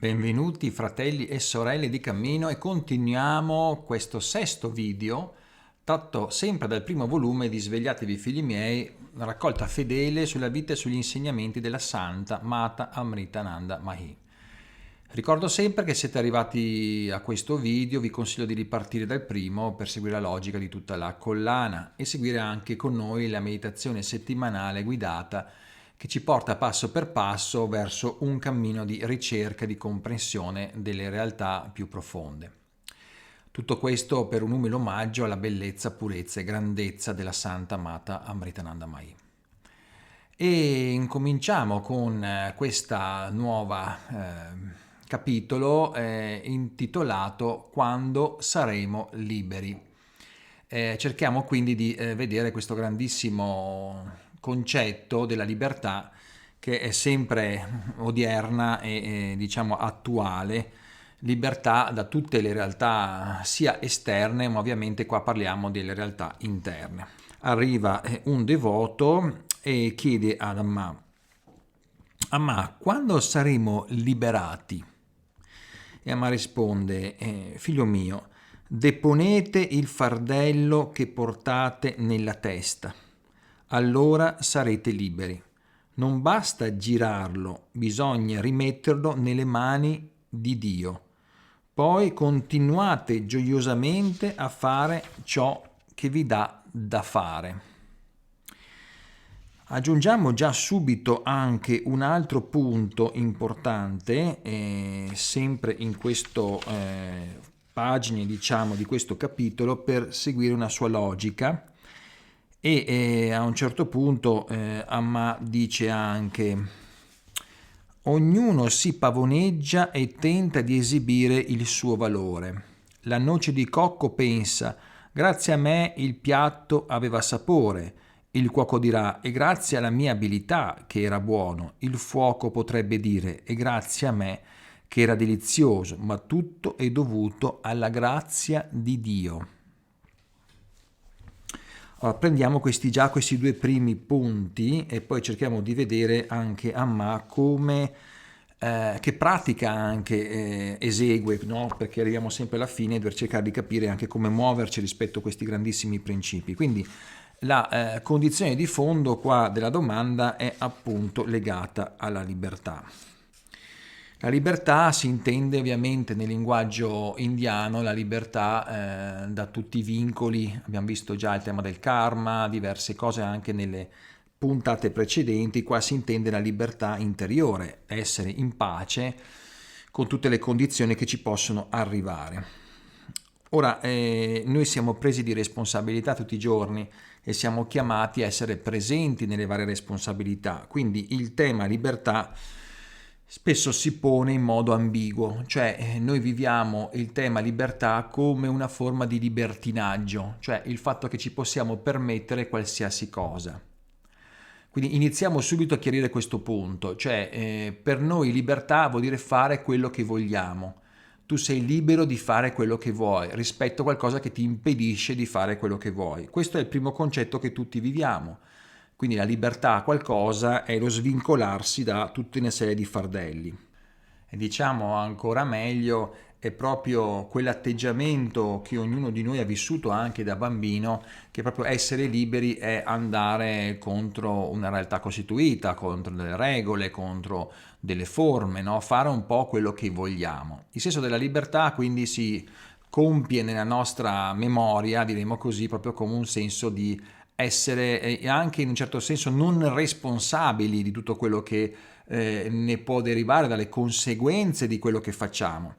Benvenuti fratelli e sorelle di cammino e continuiamo questo sesto video tratto sempre dal primo volume di Svegliatevi figli miei, una raccolta fedele sulla vita e sugli insegnamenti della Santa Mata Amritananda Mahi. Ricordo sempre che siete arrivati a questo video, vi consiglio di ripartire dal primo per seguire la logica di tutta la collana e seguire anche con noi la meditazione settimanale guidata che ci porta passo per passo verso un cammino di ricerca e di comprensione delle realtà più profonde. Tutto questo per un umile omaggio alla bellezza, purezza e grandezza della Santa Mata Amritananda Mahi. E incominciamo con questa nuova capitolo intitolato Quando saremo liberi. Cerchiamo quindi di vedere questo grandissimo concetto della libertà che è sempre odierna e diciamo attuale, libertà da tutte le realtà sia esterne, ma ovviamente qua parliamo delle realtà interne. Arriva un devoto e chiede ad Amma: Amma, quando saremo liberati? E Amma risponde: figlio mio, deponete il fardello che portate nella testa. Allora sarete liberi. Non basta girarlo, bisogna rimetterlo nelle mani di Dio. Poi continuate gioiosamente a fare ciò che vi dà da fare. Aggiungiamo già subito anche un altro punto importante, sempre in questo pagine diciamo di questo capitolo, per seguire una sua logica. E a un certo punto Amma dice anche: ognuno si pavoneggia e tenta di esibire il suo valore. La noce di cocco pensa: grazie a me il piatto aveva sapore. Il cuoco dirà: è grazie alla mia abilità che era buono. Il fuoco potrebbe dire: è grazie a me che era delizioso. Ma tutto è dovuto alla grazia di Dio. Allora, prendiamo questi due primi punti e poi cerchiamo di vedere anche Amma come che pratica anche esegue, no? Perché arriviamo sempre alla fine per cercare di capire anche come muoverci rispetto a questi grandissimi principi. Quindi la condizione di fondo qua della domanda è appunto legata alla libertà. La libertà si intende ovviamente nel linguaggio indiano, la libertà da tutti i vincoli. Abbiamo visto già il tema del karma, diverse cose anche nelle puntate precedenti. Qua si intende la libertà interiore, essere in pace con tutte le condizioni che ci possono arrivare. Ora, noi siamo presi di responsabilità tutti i giorni e siamo chiamati a essere presenti nelle varie responsabilità. Quindi il tema libertà spesso si pone in modo ambiguo, cioè noi viviamo il tema libertà come una forma di libertinaggio, cioè il fatto che ci possiamo permettere qualsiasi cosa. Quindi iniziamo subito a chiarire questo punto, cioè per noi libertà vuol dire fare quello che vogliamo. Tu sei libero di fare quello che vuoi rispetto a qualcosa che ti impedisce di fare quello che vuoi. Questo è il primo concetto che tutti viviamo. Quindi la libertà a qualcosa è lo svincolarsi da tutta una serie di fardelli. E diciamo ancora meglio, è proprio quell'atteggiamento che ognuno di noi ha vissuto anche da bambino, che proprio essere liberi è andare contro una realtà costituita, contro delle regole, contro delle forme, no? Fare un po' quello che vogliamo. Il senso della libertà quindi si compie nella nostra memoria, diremo così, proprio come un senso di essere anche in un certo senso non responsabili di tutto quello che ne può derivare dalle conseguenze di quello che facciamo.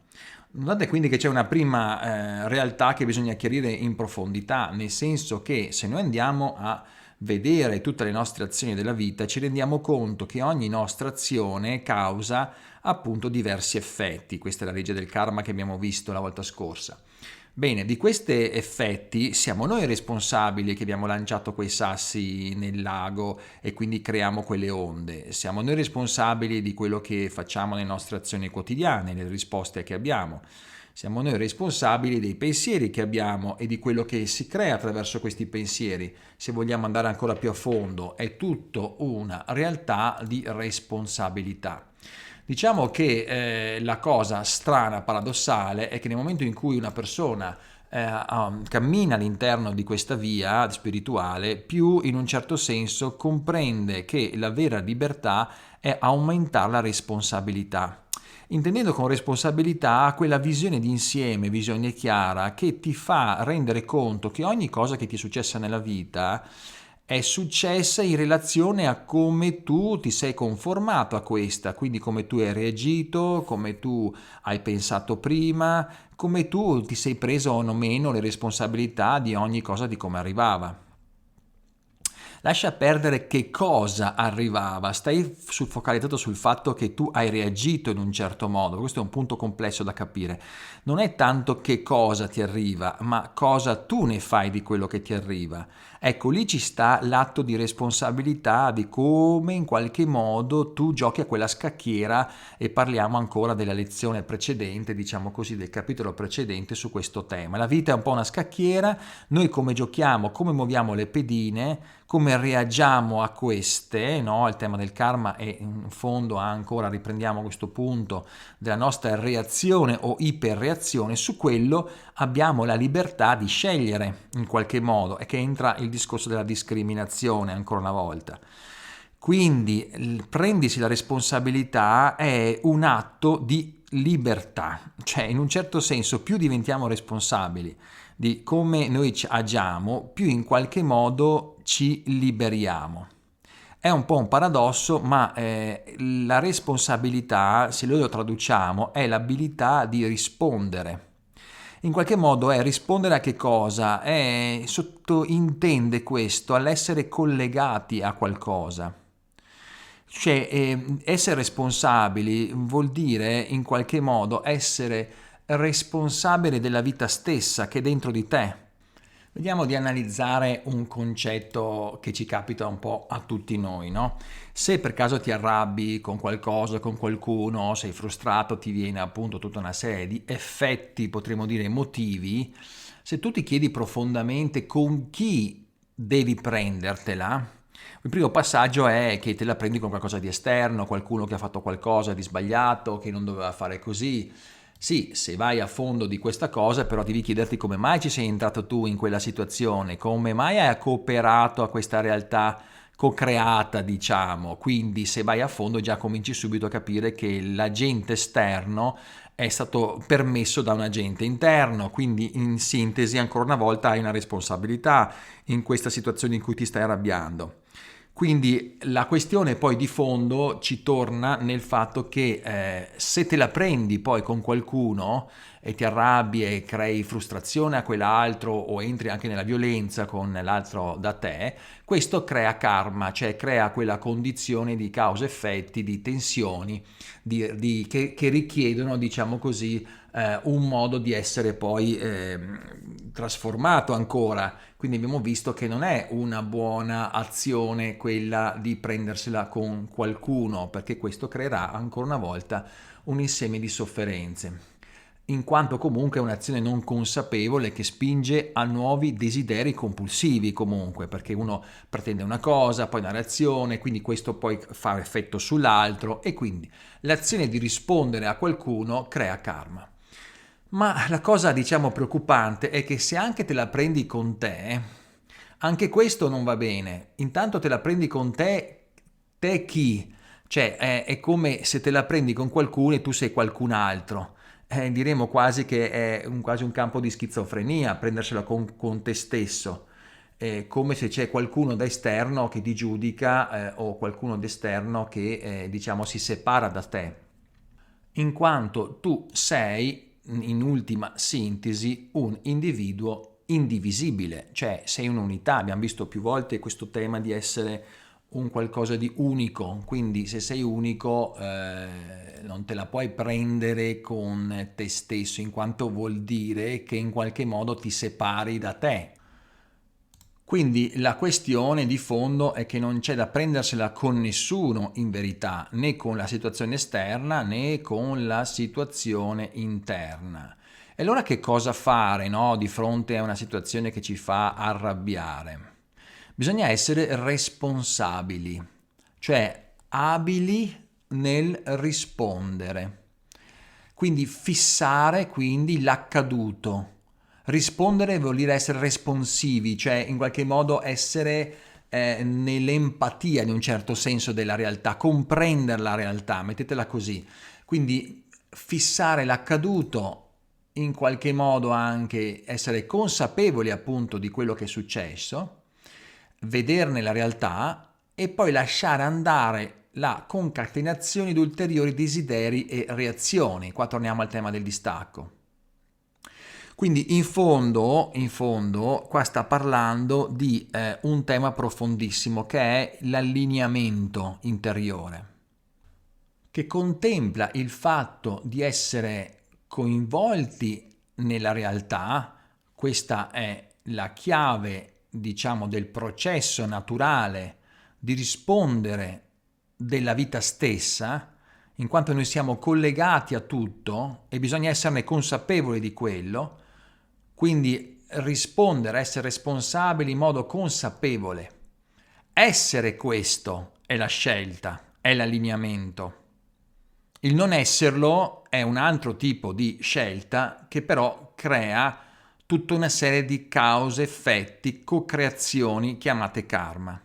Notate quindi che c'è una prima realtà che bisogna chiarire in profondità, nel senso che se noi andiamo a vedere tutte le nostre azioni della vita ci rendiamo conto che ogni nostra azione causa appunto diversi effetti. Questa è la legge del karma che abbiamo visto la volta scorsa. Bene, di questi effetti siamo noi responsabili che abbiamo lanciato quei sassi nel lago e quindi creiamo quelle onde. Siamo noi responsabili di quello che facciamo nelle nostre azioni quotidiane, le risposte che abbiamo. Siamo noi responsabili dei pensieri che abbiamo e di quello che si crea attraverso questi pensieri. Se vogliamo andare ancora più a fondo, è tutto una realtà di responsabilità. Diciamo che la cosa strana, paradossale, è che nel momento in cui una persona cammina all'interno di questa via spirituale, più in un certo senso comprende che la vera libertà è aumentare la responsabilità. Intendendo con responsabilità quella visione d'insieme, visione chiara, che ti fa rendere conto che ogni cosa che ti è successa nella vita è successa in relazione a come tu ti sei conformato a questa, quindi come tu hai reagito, come tu hai pensato prima, come tu ti sei preso o no meno le responsabilità di ogni cosa di come arrivava. Lascia perdere che cosa arrivava, stai focalizzato sul fatto che tu hai reagito in un certo modo, questo è un punto complesso da capire. Non è tanto che cosa ti arriva, ma cosa tu ne fai di quello che ti arriva. Ecco, lì ci sta l'atto di responsabilità di come in qualche modo tu giochi a quella scacchiera e parliamo ancora della lezione precedente, diciamo così, del capitolo precedente su questo tema. La vita è un po' una scacchiera, noi come giochiamo, come muoviamo le pedine, come reagiamo a queste, no? Il tema del karma e in fondo ancora riprendiamo questo punto della nostra reazione o iperreazione, su quello abbiamo la libertà di scegliere in qualche modo, e che entra il discorso della discriminazione ancora una volta. Quindi prendersi la responsabilità è un atto di libertà, cioè in un certo senso più diventiamo responsabili di come noi agiamo, più in qualche modo ci liberiamo. È un po' un paradosso, ma la responsabilità, se noi lo traduciamo, è l'abilità di rispondere. In qualche modo è rispondere a che cosa? Intende questo all'essere collegati a qualcosa. Cioè, essere responsabili vuol dire in qualche modo essere responsabile della vita stessa che è dentro di te. Vediamo di analizzare un concetto che ci capita un po' a tutti noi, no? Se per caso ti arrabbi con qualcosa, con qualcuno, sei frustrato, ti viene appunto tutta una serie di effetti, potremmo dire emotivi, se tu ti chiedi profondamente con chi devi prendertela, il primo passaggio è che te la prendi con qualcosa di esterno, qualcuno che ha fatto qualcosa di sbagliato, che non doveva fare così. Sì, se vai a fondo di questa cosa, però devi chiederti come mai ci sei entrato tu in quella situazione, come mai hai cooperato a questa realtà co-creata, diciamo. Quindi se vai a fondo già cominci subito a capire che l'agente esterno è stato permesso da un agente interno, quindi in sintesi ancora una volta hai una responsabilità in questa situazione in cui ti stai arrabbiando. Quindi la questione poi di fondo ci torna nel fatto che se te la prendi poi con qualcuno e ti arrabbi e crei frustrazione a quell'altro o entri anche nella violenza con l'altro da te, questo crea karma, cioè crea quella condizione di causa-effetti, di tensioni che richiedono, diciamo così, un modo di essere poi trasformato ancora. Quindi abbiamo visto che non è una buona azione quella di prendersela con qualcuno, perché questo creerà ancora una volta un insieme di sofferenze, in quanto comunque è un'azione non consapevole che spinge a nuovi desideri compulsivi comunque, perché uno pretende una cosa, poi una reazione, quindi questo poi fa effetto sull'altro e quindi l'azione di rispondere a qualcuno crea karma. Ma la cosa, diciamo, preoccupante è che se anche te la prendi con te, anche questo non va bene. Intanto te la prendi con te, te chi? Cioè, è come se te la prendi con qualcuno e tu sei qualcun altro. Diremo quasi che è quasi un campo di schizofrenia prendersela con te stesso. Come se c'è qualcuno da esterno che ti giudica o qualcuno d'esterno che diciamo si separa da te, in quanto tu sei in ultima sintesi un individuo indivisibile, cioè sei un'unità. Abbiamo visto più volte questo tema di essere un qualcosa di unico, quindi se sei unico non te la puoi prendere con te stesso, in quanto vuol dire che in qualche modo ti separi da te. Quindi la questione di fondo è che non c'è da prendersela con nessuno in verità, né con la situazione esterna né con la situazione interna. E allora che cosa fare, no, di fronte a una situazione che ci fa arrabbiare? Bisogna essere responsabili, cioè abili nel rispondere. Quindi fissare quindi l'accaduto. Rispondere vuol dire essere responsivi, cioè in qualche modo essere nell'empatia in un certo senso della realtà, comprendere la realtà, mettetela così. Quindi fissare l'accaduto, in qualche modo anche essere consapevoli appunto di quello che è successo, vederne la realtà e poi lasciare andare la concatenazione di ulteriori desideri e reazioni. Qua torniamo al tema del distacco. Quindi in fondo, qua sta parlando di un tema profondissimo che è l'allineamento interiore, che contempla il fatto di essere coinvolti nella realtà. Questa è la chiave, diciamo, del processo naturale di rispondere della vita stessa, in quanto noi siamo collegati a tutto e bisogna esserne consapevoli di quello. Quindi rispondere, essere responsabili in modo consapevole. Essere questo è la scelta, è l'allineamento. Il non esserlo è un altro tipo di scelta che però crea tutta una serie di cause, effetti, co-creazioni chiamate karma.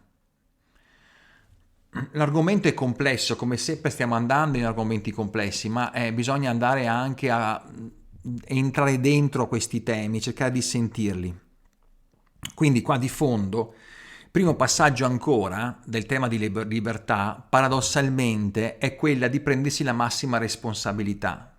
L'argomento è complesso, come sempre stiamo andando in argomenti complessi, ma bisogna andare anche a entrare dentro questi temi, cercare di sentirli. Quindi qua di fondo, primo passaggio ancora del tema di libertà, paradossalmente, è quella di prendersi la massima responsabilità,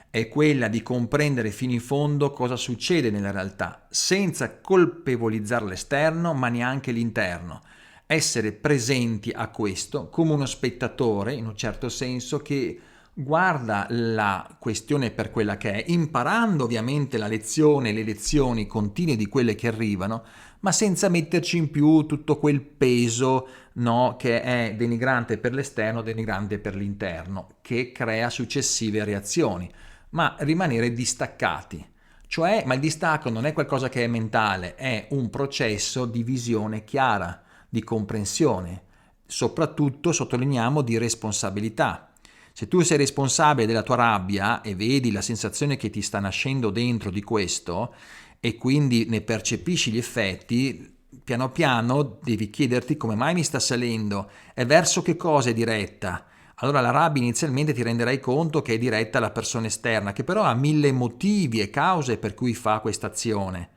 è quella di comprendere fino in fondo cosa succede nella realtà, senza colpevolizzare l'esterno, ma neanche l'interno. Essere presenti a questo come uno spettatore, in un certo senso, che guarda la questione per quella che è, imparando ovviamente le lezioni continue di quelle che arrivano, ma senza metterci in più tutto quel peso, no, che è denigrante per l'esterno, denigrante per l'interno, che crea successive reazioni, ma rimanere distaccati. Cioè, ma il distacco non è qualcosa che è mentale, è un processo di visione chiara, di comprensione, soprattutto, sottolineiamo, di responsabilità. Se tu sei responsabile della tua rabbia e vedi la sensazione che ti sta nascendo dentro di questo e quindi ne percepisci gli effetti, piano piano devi chiederti come mai mi sta salendo e verso che cosa è diretta. Allora la rabbia inizialmente ti renderai conto che è diretta alla persona esterna, che però ha mille motivi e cause per cui fa questa azione.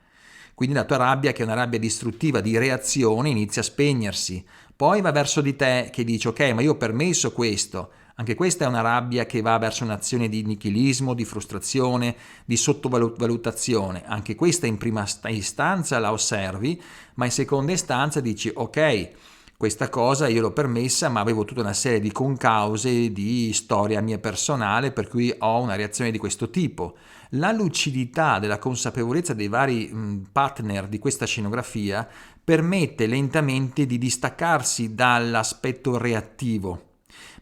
Quindi la tua rabbia, che è una rabbia distruttiva di reazione, inizia a spegnersi. Poi va verso di te che dice ok, ma io ho permesso questo. Anche questa è una rabbia che va verso un'azione di nichilismo, di frustrazione, di sottovalutazione. Anche questa in prima istanza la osservi, ma in seconda istanza dici ok, questa cosa io l'ho permessa, ma avevo tutta una serie di concause, di storia mia personale, per cui ho una reazione di questo tipo. La lucidità della consapevolezza dei vari partner di questa scenografia permette lentamente di distaccarsi dall'aspetto reattivo,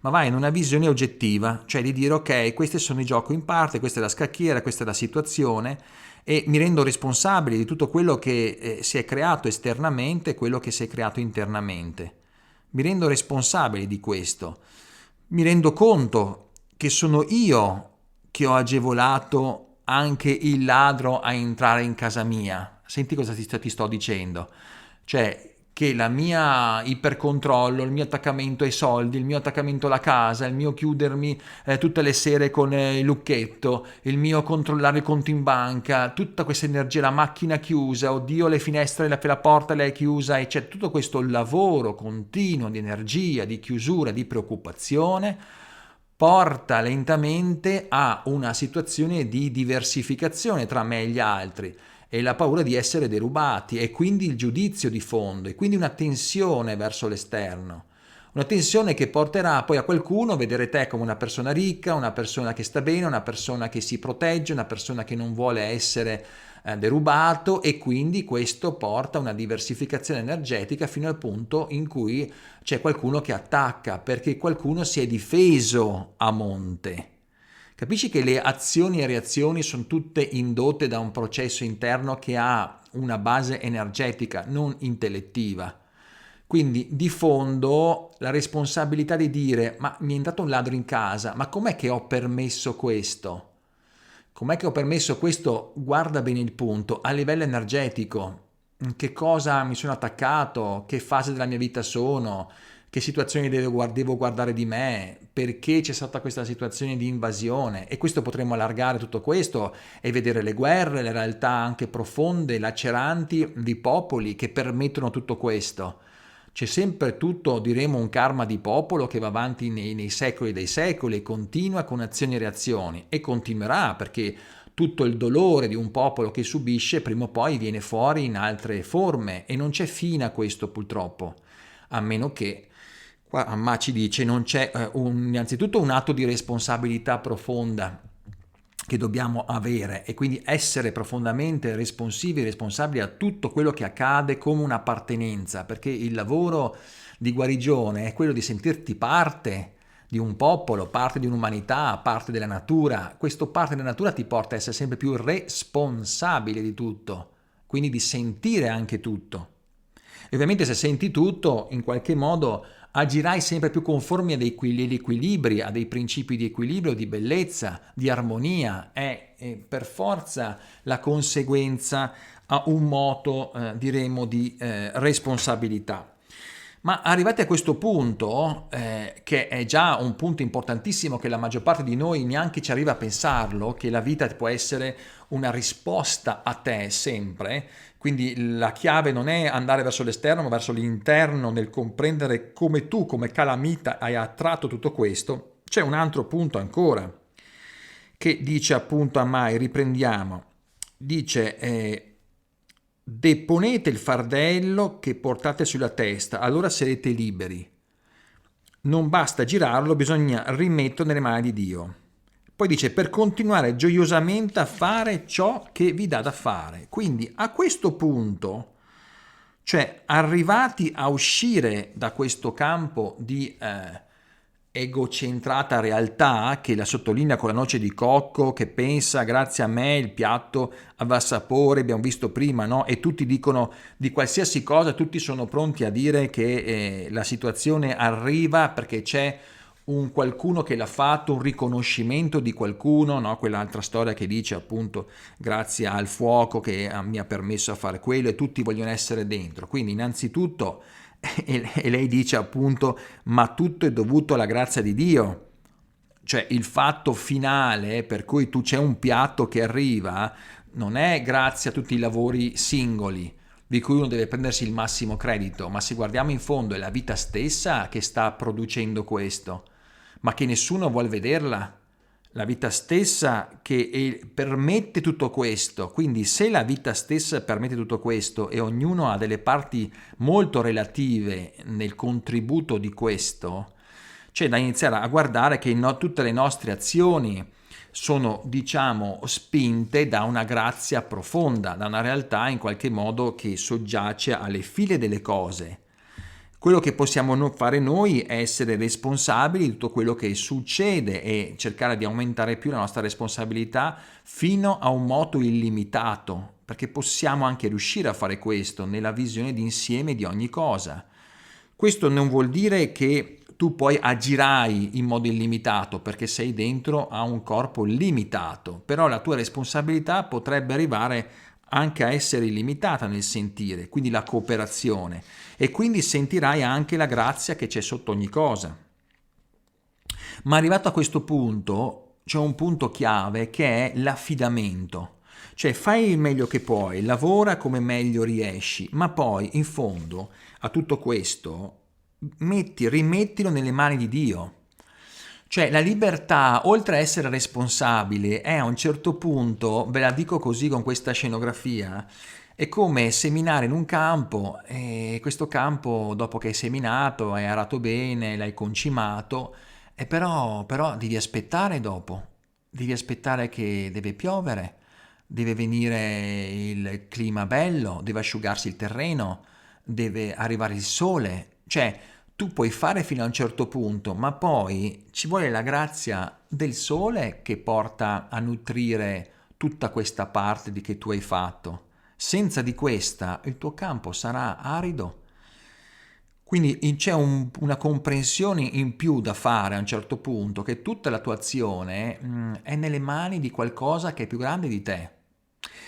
ma va in una visione oggettiva, cioè di dire ok, questi sono i giochi in parte, questa è la scacchiera, questa è la situazione e mi rendo responsabile di tutto quello che si è creato esternamente e quello che si è creato internamente. Mi rendo responsabile di questo. Mi rendo conto che sono io che ho agevolato anche il ladro a entrare in casa mia. Senti cosa ti sto dicendo. Cioè che la mia ipercontrollo, il mio attaccamento ai soldi, il mio attaccamento alla casa, il mio chiudermi tutte le sere con il lucchetto, il mio controllare il conto in banca, tutta questa energia, la macchina chiusa, oddio le finestre, la porta l'è chiusa, e c'è tutto questo lavoro continuo di energia, di chiusura, di preoccupazione, porta lentamente a una situazione di diversificazione tra me e gli altri e la paura di essere derubati e quindi il giudizio di fondo e quindi una tensione verso l'esterno. Una tensione che porterà poi a qualcuno a vedere te come una persona ricca, una persona che sta bene, una persona che si protegge, una persona che non vuole essere derubato e quindi questo porta a una diversificazione energetica fino al punto in cui c'è qualcuno che attacca perché qualcuno si è difeso a monte. Capisci che le azioni e reazioni sono tutte indotte da un processo interno che ha una base energetica, non intellettiva. Quindi di fondo la responsabilità di dire ma mi è entrato un ladro in casa, ma com'è che ho permesso questo? Com'è che ho permesso questo? Guarda bene il punto, a livello energetico, in che cosa mi sono attaccato, che fase della mia vita sono, che situazioni devo guardare di me, perché c'è stata questa situazione di invasione e questo potremmo allargare tutto questo e vedere le guerre, le realtà anche profonde, laceranti di popoli che permettono tutto questo. C'è sempre tutto, diremo, un karma di popolo che va avanti nei secoli dei secoli e continua con azioni e reazioni e continuerà perché tutto il dolore di un popolo che subisce prima o poi viene fuori in altre forme e non c'è fine a questo purtroppo, a meno che, qua Amma ci dice, non c'è innanzitutto un atto di responsabilità profonda che dobbiamo avere e quindi essere profondamente responsivi, responsabili a tutto quello che accade come un'appartenenza, perché il lavoro di guarigione è quello di sentirti parte di un popolo, parte di un'umanità, parte della natura. Questo parte della natura ti porta a essere sempre più responsabile di tutto, quindi di sentire anche tutto. E ovviamente se senti tutto, in qualche modo agirai sempre più conformi a degli equilibri, a dei principi di equilibrio, di bellezza, di armonia. È per forza la conseguenza a un moto, diremo, di responsabilità. Ma arrivati a questo punto, che è già un punto importantissimo che la maggior parte di noi neanche ci arriva a pensarlo, che la vita può essere una risposta a te sempre, quindi la chiave non è andare verso l'esterno, ma verso l'interno nel comprendere come tu, come calamita, hai attratto tutto questo. C'è un altro punto ancora che dice appunto a Mai, riprendiamo, dice deponete il fardello che portate sulla testa, allora sarete liberi. Non basta girarlo, bisogna rimetterlo nelle mani di Dio. Poi dice per continuare gioiosamente a fare ciò che vi dà da fare. Quindi a questo punto, cioè arrivati a uscire da questo campo di egocentrata realtà che la sottolinea con la noce di cocco, che pensa grazie a me il piatto aveva sapore, abbiamo visto prima, no? E tutti dicono di qualsiasi cosa, tutti sono pronti a dire che la situazione arriva perché c'è un qualcuno che l'ha fatto, un riconoscimento di qualcuno, no? Quell'altra storia che dice appunto grazie al fuoco che mi ha permesso a fare quello e tutti vogliono essere dentro. Quindi innanzitutto e lei dice appunto ma tutto è dovuto alla grazia di Dio, cioè il fatto finale per cui tu c'è un piatto che arriva non è grazie a tutti i lavori singoli di cui uno deve prendersi il massimo credito, ma se guardiamo in fondo è la vita stessa che sta producendo questo, ma che nessuno vuole vederla. La vita stessa che permette tutto questo, quindi se la vita stessa permette tutto questo e ognuno ha delle parti molto relative nel contributo di questo, c'è da iniziare a guardare che tutte le nostre azioni sono, diciamo, spinte da una grazia profonda, da una realtà in qualche modo che soggiace alle file delle cose. Quello che possiamo fare noi è essere responsabili di tutto quello che succede e cercare di aumentare più la nostra responsabilità fino a un moto illimitato, perché possiamo anche riuscire a fare questo nella visione d'insieme di ogni cosa. Questo non vuol dire che tu poi agirai in modo illimitato perché sei dentro a un corpo limitato, però la tua responsabilità potrebbe arrivare anche a essere illimitata nel sentire, quindi la cooperazione, e quindi sentirai anche la grazia che c'è sotto ogni cosa. Ma arrivato a questo punto c'è un punto chiave che è l'affidamento, cioè fai il meglio che puoi, lavora come meglio riesci, ma poi in fondo a tutto questo rimettilo nelle mani di Dio. Cioè la libertà, oltre a essere responsabile, è a un certo punto, ve la dico così con questa scenografia, è come seminare in un campo e questo campo dopo che hai seminato, hai arato bene, l'hai concimato, e però devi aspettare dopo, devi aspettare che deve piovere, deve venire il clima bello, deve asciugarsi il terreno, deve arrivare il sole, cioè tu puoi fare fino a un certo punto, ma poi ci vuole la grazia del sole che porta a nutrire tutta questa parte di che tu hai fatto. Senza di questa il tuo campo sarà arido. Quindi c'è una comprensione in più da fare a un certo punto, che tutta la tua azione è nelle mani di qualcosa che è più grande di te.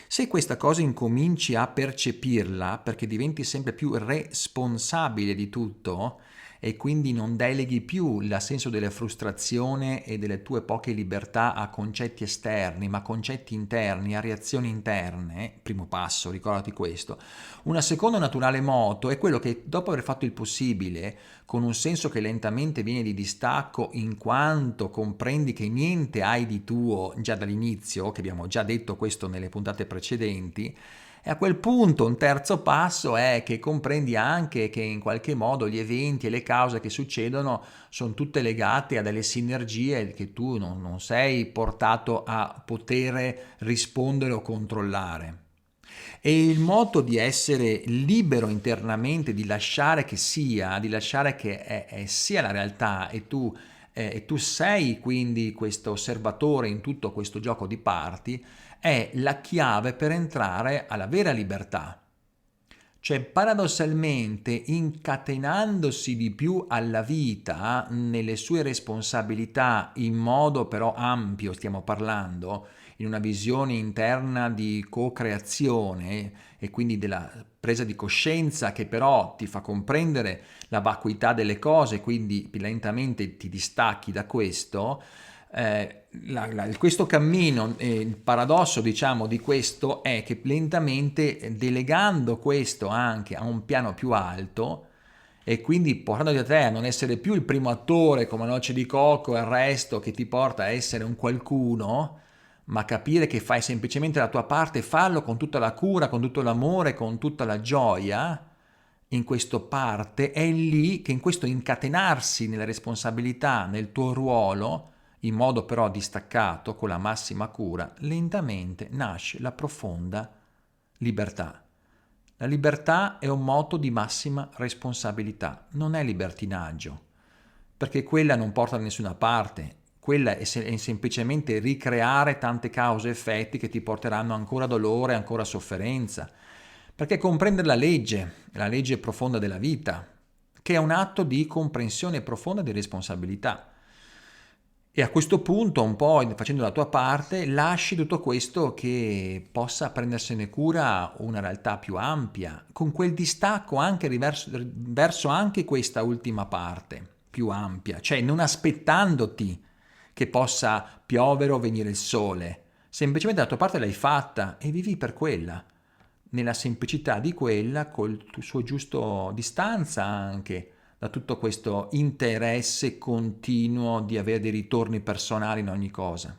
Se questa cosa incominci a percepirla, perché diventi sempre più responsabile di tutto e quindi non deleghi più il senso della frustrazione e delle tue poche libertà a concetti esterni, ma a concetti interni, a reazioni interne, primo passo, ricordati questo. Una seconda naturale moto è quello che dopo aver fatto il possibile, con un senso che lentamente viene di distacco in quanto comprendi che niente hai di tuo già dall'inizio, che abbiamo già detto questo nelle puntate precedenti, e a quel punto un terzo passo è che comprendi anche che in qualche modo gli eventi e le cause che succedono sono tutte legate a delle sinergie che tu non sei portato a poter rispondere o controllare. E il modo di essere libero internamente, di lasciare che sia, di lasciare che sia la realtà e tu sei quindi questo osservatore in tutto questo gioco di parti, è la chiave per entrare alla vera libertà. Cioè, paradossalmente, incatenandosi di più alla vita, nelle sue responsabilità, in modo però ampio, stiamo parlando, in una visione interna di co-creazione e quindi della presa di coscienza che però ti fa comprendere la vacuità delle cose, quindi lentamente ti distacchi da questo. Questo cammino, il paradosso diciamo di questo è che lentamente delegando questo anche a un piano più alto e quindi portando da te a non essere più il primo attore come Noce di Cocco e il resto che ti porta a essere un qualcuno, ma capire che fai semplicemente la tua parte, farlo con tutta la cura, con tutto l'amore, con tutta la gioia, in questo parte è lì che in questo incatenarsi nelle responsabilità, nel tuo ruolo, in modo però distaccato, con la massima cura, lentamente nasce la profonda libertà. La libertà è un moto di massima responsabilità, non è libertinaggio, perché quella non porta da nessuna parte, quella è semplicemente ricreare tante cause e effetti che ti porteranno ancora dolore, ancora sofferenza, perché comprendere la legge profonda della vita, che è un atto di comprensione profonda di responsabilità. E a questo punto, un po' facendo la tua parte, lasci tutto questo che possa prendersene cura una realtà più ampia, con quel distacco anche verso anche questa ultima parte più ampia, cioè non aspettandoti che possa piovere o venire il sole, semplicemente la tua parte l'hai fatta e vivi per quella, nella semplicità di quella, col suo giusto distanza anche da tutto questo interesse continuo di avere dei ritorni personali in ogni cosa.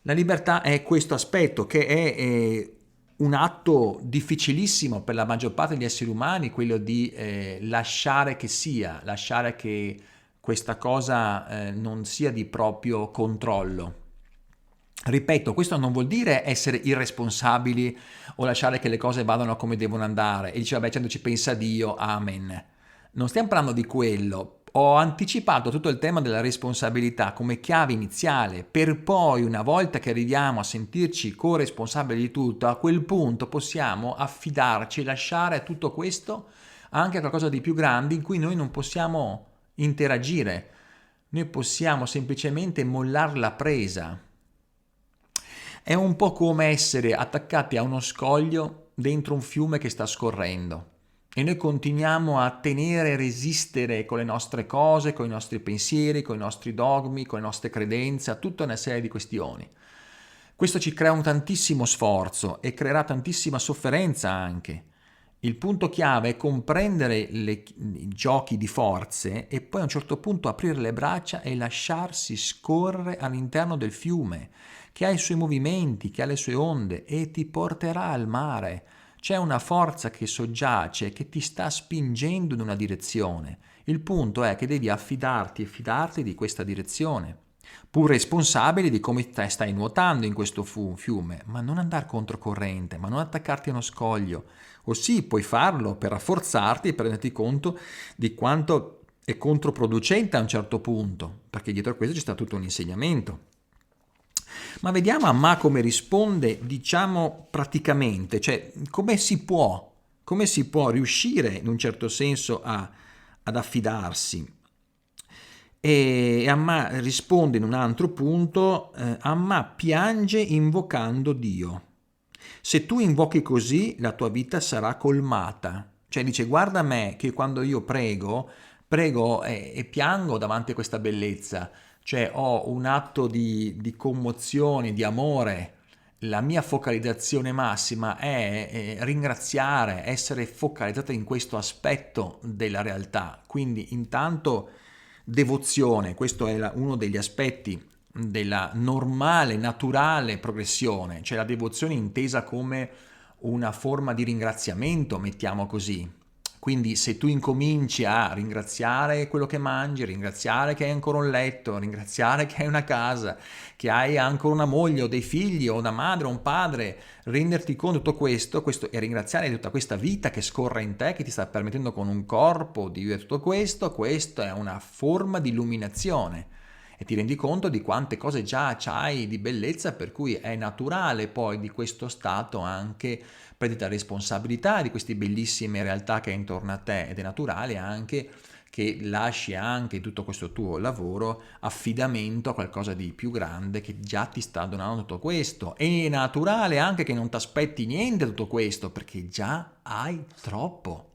La libertà è questo aspetto che è un atto difficilissimo per la maggior parte degli esseri umani, quello di lasciare che sia, lasciare che questa cosa non sia di proprio controllo. Ripeto, questo non vuol dire essere irresponsabili o lasciare che le cose vadano come devono andare e dice vabbè, certo ci pensa Dio, amen. Non stiamo parlando di quello. Ho anticipato tutto il tema della responsabilità come chiave iniziale, per poi una volta che arriviamo a sentirci corresponsabili di tutto, a quel punto possiamo affidarci, lasciare tutto questo anche a qualcosa di più grande in cui noi non possiamo interagire. Noi possiamo semplicemente mollare la presa. È un po' come essere attaccati a uno scoglio dentro un fiume che sta scorrendo e noi continuiamo a tenere e resistere con le nostre cose, con i nostri pensieri, con i nostri dogmi, con le nostre credenze, a tutta una serie di questioni. Questo ci crea un tantissimo sforzo e creerà tantissima sofferenza anche. Il punto chiave è comprendere i giochi di forze e poi a un certo punto aprire le braccia e lasciarsi scorrere all'interno del fiume, che ha i suoi movimenti, che ha le sue onde e ti porterà al mare. C'è una forza che soggiace, che ti sta spingendo in una direzione. Il punto è che devi affidarti e fidarti di questa direzione, pur responsabile di come stai nuotando in questo fiume, ma non andare controcorrente, ma non attaccarti a uno scoglio. O sì, puoi farlo per rafforzarti e per renderti conto di quanto è controproducente a un certo punto, perché dietro a questo c'è stato tutto un insegnamento. Ma vediamo a Ma come risponde, diciamo praticamente, cioè come si può Come si può riuscire in un certo senso ad affidarsi? E Amma risponde in un altro punto, Amma piange invocando Dio. Se tu invochi così, la tua vita sarà colmata. Cioè dice, guarda me che quando io prego e piango davanti a questa bellezza, cioè ho un atto di commozione, di amore. La mia focalizzazione massima è ringraziare, essere focalizzata in questo aspetto della realtà. Quindi intanto devozione, questo è uno degli aspetti della normale, naturale progressione, cioè la devozione intesa come una forma di ringraziamento, mettiamo così. Quindi se tu incominci a ringraziare quello che mangi, ringraziare che hai ancora un letto, ringraziare che hai una casa, che hai ancora una moglie o dei figli o una madre o un padre, renderti conto di tutto questo e ringraziare di tutta questa vita che scorre in te, che ti sta permettendo con un corpo di vivere tutto questo, questa è una forma di illuminazione e ti rendi conto di quante cose già c'hai di bellezza, per cui è naturale poi di questo stato anche prendere la responsabilità di queste bellissime realtà che è intorno a te ed è naturale anche che lasci anche tutto questo tuo lavoro affidamento a qualcosa di più grande che già ti sta donando tutto questo. È naturale anche che non ti aspetti niente da tutto questo perché già hai troppo.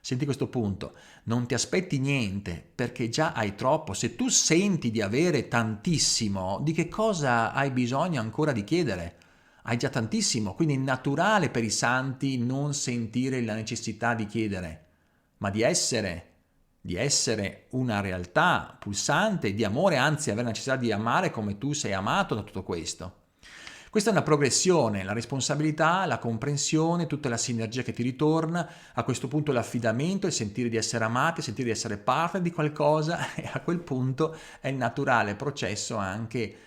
Senti questo punto, non ti aspetti niente perché già hai troppo. Se tu senti di avere tantissimo, di che cosa hai bisogno ancora di chiedere? Hai già tantissimo, quindi è naturale per i santi non sentire la necessità di chiedere, ma di essere una realtà pulsante di amore, anzi avere la necessità di amare come tu sei amato da tutto questo. Questa è una progressione, la responsabilità, la comprensione, tutta la sinergia che ti ritorna, a questo punto l'affidamento, il sentire di essere amati, il sentire di essere parte di qualcosa e a quel punto è il naturale processo anche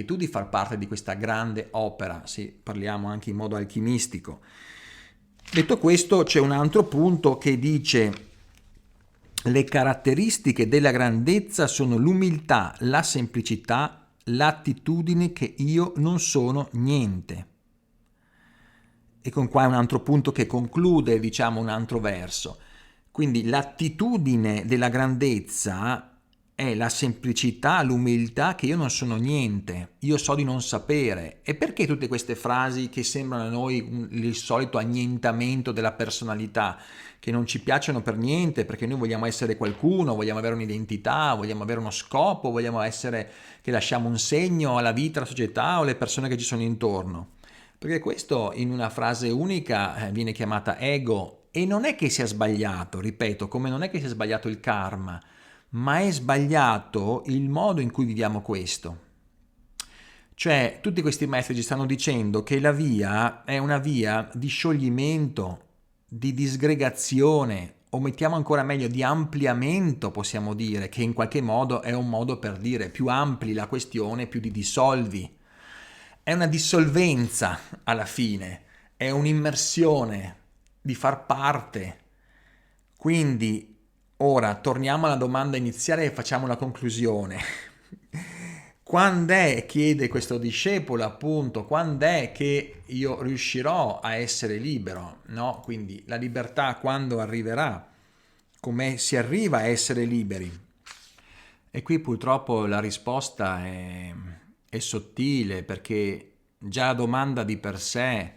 tu di far parte di questa grande opera, se parliamo anche in modo alchimistico. Detto questo, c'è un altro punto che dice: le caratteristiche della grandezza sono l'umiltà, la semplicità, l'attitudine che io non sono niente. E con qua è un altro punto che conclude, diciamo, un altro verso. Quindi l'attitudine della grandezza è la semplicità, l'umiltà che io non sono niente, io so di non sapere. E perché tutte queste frasi che sembrano a noi il solito annientamento della personalità, che non ci piacciono per niente, perché noi vogliamo essere qualcuno, vogliamo avere un'identità, vogliamo avere uno scopo, vogliamo essere che lasciamo un segno alla vita, alla società o alle persone che ci sono intorno. Perché questo in una frase unica viene chiamata ego e non è che sia sbagliato, ripeto, come non è che sia sbagliato il karma, ma è sbagliato il modo in cui viviamo questo. Cioè, tutti questi maestri ci stanno dicendo che la via è una via di scioglimento, di disgregazione, o mettiamo ancora meglio di ampliamento, possiamo dire, che in qualche modo è un modo per dire più ampli la questione, più ti dissolvi. È una dissolvenza alla fine, è un'immersione di far parte. Quindi ora torniamo alla domanda iniziale e facciamo la conclusione. Quando è, chiede questo discepolo appunto, quando è che io riuscirò a essere libero? No? Quindi la libertà quando arriverà? Come si arriva a essere liberi? E qui purtroppo la risposta è sottile perché già la domanda di per sé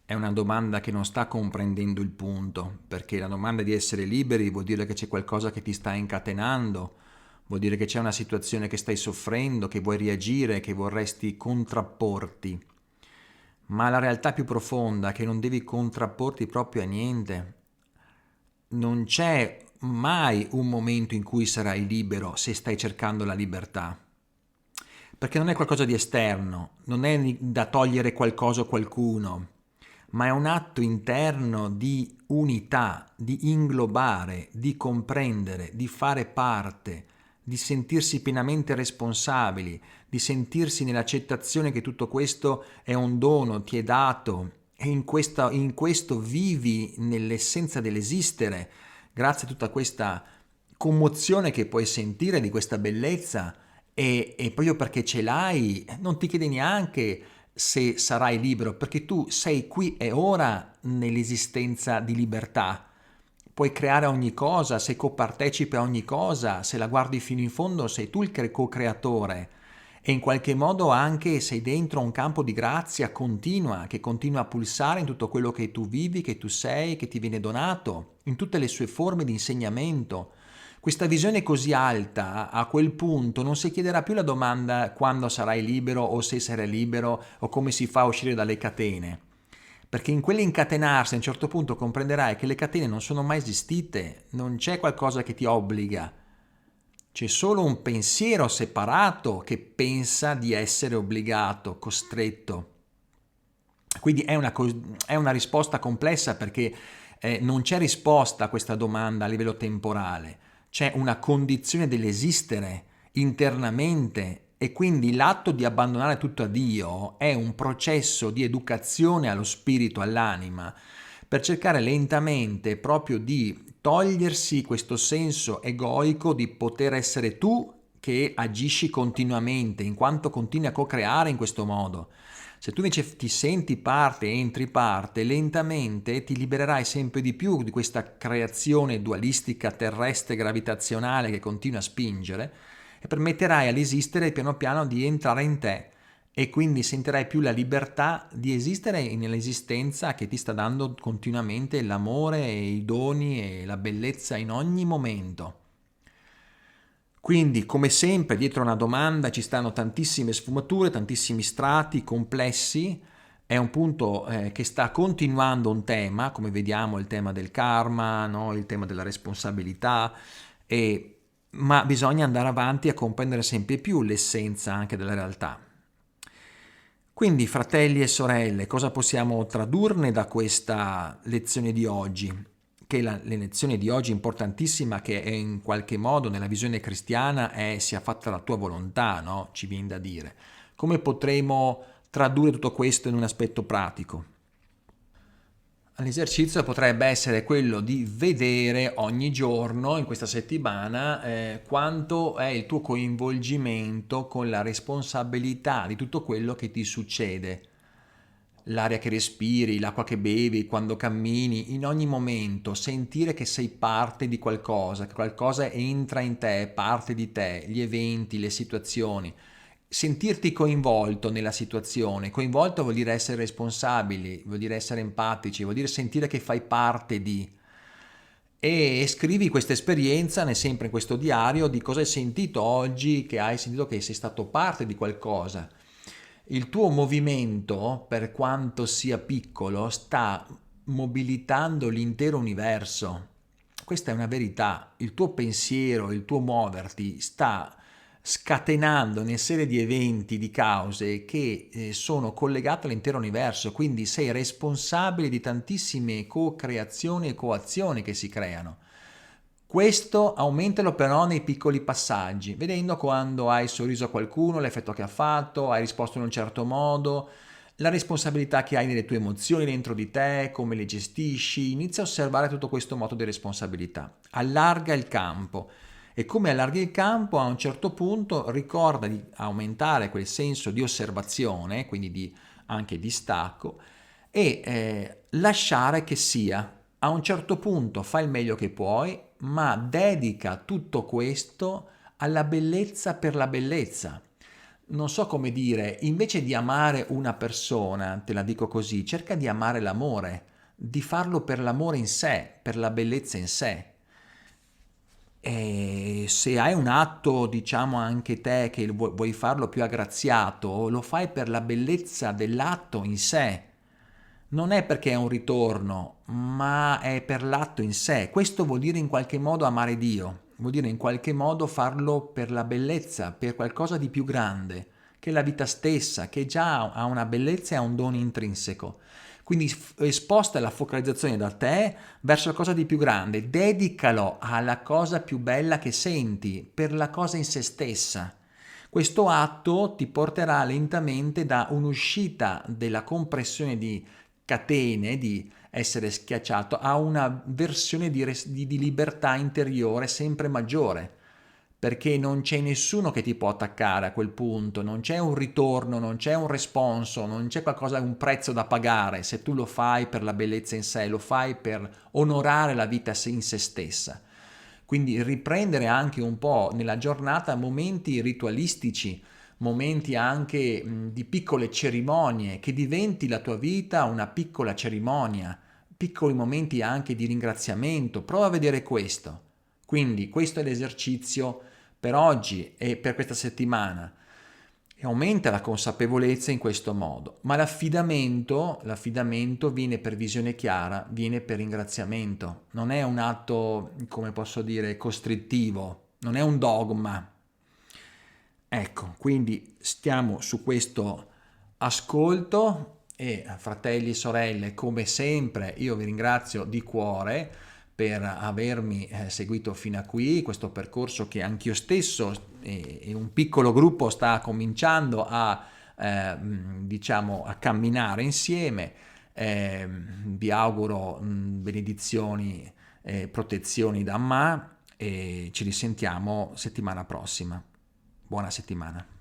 è una domanda che non sta comprendendo il punto, perché la domanda di essere liberi vuol dire che c'è qualcosa che ti sta incatenando, vuol dire che c'è una situazione che stai soffrendo, che vuoi reagire, che vorresti contrapporti. Ma la realtà più profonda è che non devi contrapporti proprio a niente. Non c'è mai un momento in cui sarai libero se stai cercando la libertà. Perché non è qualcosa di esterno, non è da togliere qualcosa o qualcuno, ma è un atto interno di unità, di inglobare, di comprendere, di fare parte, di sentirsi pienamente responsabili, di sentirsi nell'accettazione che tutto questo è un dono, ti è dato e in questo vivi nell'essenza dell'esistere, grazie a tutta questa commozione che puoi sentire di questa bellezza e proprio perché ce l'hai non ti chiede neanche se sarai libero, perché tu sei qui e ora nell'esistenza di libertà. Puoi creare ogni cosa, sei copartecipe a ogni cosa, se la guardi fino in fondo sei tu il co-creatore e in qualche modo anche sei dentro un campo di grazia continua, che continua a pulsare in tutto quello che tu vivi, che tu sei, che ti viene donato, in tutte le sue forme di insegnamento. Questa visione così alta, a quel punto non si chiederà più la domanda quando sarai libero o se sarai libero o come si fa a uscire dalle catene. Perché in quell'incatenarsi a un certo punto comprenderai che le catene non sono mai esistite, non c'è qualcosa che ti obbliga, c'è solo un pensiero separato che pensa di essere obbligato, costretto. Quindi è una risposta complessa perché non c'è risposta a questa domanda a livello temporale, c'è una condizione dell'esistere internamente e quindi l'atto di abbandonare tutto a Dio è un processo di educazione allo spirito, all'anima, per cercare lentamente proprio di togliersi questo senso egoico di poter essere tu che agisci continuamente, in quanto continui a co-creare in questo modo. Se tu invece ti senti parte, entri parte, lentamente ti libererai sempre di più di questa creazione dualistica terrestre gravitazionale che continua a spingere e permetterai all'esistere piano piano di entrare in te e quindi sentirai più la libertà di esistere nell'esistenza che ti sta dando continuamente l'amore e i doni e la bellezza in ogni momento. Quindi, come sempre, dietro una domanda ci stanno tantissime sfumature, tantissimi strati complessi. È un punto che sta continuando un tema, come vediamo il tema del karma, no? Il tema della responsabilità, ma bisogna andare avanti a comprendere sempre più l'essenza anche della realtà. Quindi, fratelli e sorelle, cosa possiamo tradurne da questa lezione di oggi? Che la lezione di oggi importantissima, che è in qualche modo nella visione cristiana è sia fatta la tua volontà, no? Ci viene da dire. Come potremo tradurre tutto questo in un aspetto pratico? L'esercizio potrebbe essere quello di vedere ogni giorno in questa settimana quanto è il tuo coinvolgimento con la responsabilità di tutto quello che ti succede. L'aria che respiri, l'acqua che bevi, quando cammini, in ogni momento sentire che sei parte di qualcosa, che qualcosa entra in te, è parte di te, gli eventi, le situazioni. Sentirti coinvolto nella situazione. Coinvolto vuol dire essere responsabili, vuol dire essere empatici, vuol dire sentire che fai parte di. E scrivi questa esperienza sempre in questo diario di cosa hai sentito oggi, che hai sentito che sei stato parte di qualcosa. Il tuo movimento, per quanto sia piccolo, sta mobilitando l'intero universo. Questa è una verità. Il tuo pensiero, il tuo muoverti sta scatenando una serie di eventi, di cause che sono collegate all'intero universo, quindi sei responsabile di tantissime co-creazioni e coazioni che si creano. Questo aumentalo però nei piccoli passaggi, vedendo quando hai sorriso a qualcuno, l'effetto che ha fatto, hai risposto in un certo modo, la responsabilità che hai nelle tue emozioni dentro di te, come le gestisci, inizia a osservare tutto questo moto di responsabilità. Allarga il campo e come allarghi il campo a un certo punto ricorda di aumentare quel senso di osservazione, quindi anche di stacco e lasciare che sia. A un certo punto fai il meglio che puoi, ma dedica tutto questo alla bellezza per la bellezza. Non so come dire, invece di amare una persona, te la dico così, cerca di amare l'amore, di farlo per l'amore in sé, per la bellezza in sé. E se hai un atto, diciamo anche te, che vuoi farlo più aggraziato, lo fai per la bellezza dell'atto in sé. Non è perché è un ritorno, ma è per l'atto in sé. Questo vuol dire in qualche modo amare Dio, vuol dire in qualche modo farlo per la bellezza, per qualcosa di più grande, che è la vita stessa, che già ha una bellezza e ha un dono intrinseco. Quindi sposta la focalizzazione da te verso qualcosa di più grande, dedicalo alla cosa più bella che senti, per la cosa in se stessa. Questo atto ti porterà lentamente da un'uscita della compressione di catene, di essere schiacciato, a una versione di libertà interiore sempre maggiore. perché non c'è nessuno che ti può attaccare a quel punto, non c'è un ritorno, non c'è un responso, non c'è qualcosa, un prezzo da pagare se tu lo fai per la bellezza in sé, lo fai per onorare la vita in se stessa. Quindi riprendere anche un po' nella giornata momenti ritualistici, momenti anche di piccole cerimonie, che diventi la tua vita una piccola cerimonia, piccoli momenti anche di ringraziamento. Prova a vedere questo. Quindi questo è l'esercizio per oggi e per questa settimana. E aumenta la consapevolezza in questo modo, ma l'affidamento viene per visione chiara, viene per ringraziamento, non è un atto, come posso dire, costrittivo, non è un dogma. Ecco, quindi stiamo su questo ascolto e fratelli e sorelle, come sempre, io vi ringrazio di cuore per avermi seguito fino a qui, questo percorso che anch'io stesso e un piccolo gruppo sta cominciando a, diciamo, a camminare insieme. Vi auguro benedizioni e protezioni da Allah e ci risentiamo settimana prossima. Buona settimana.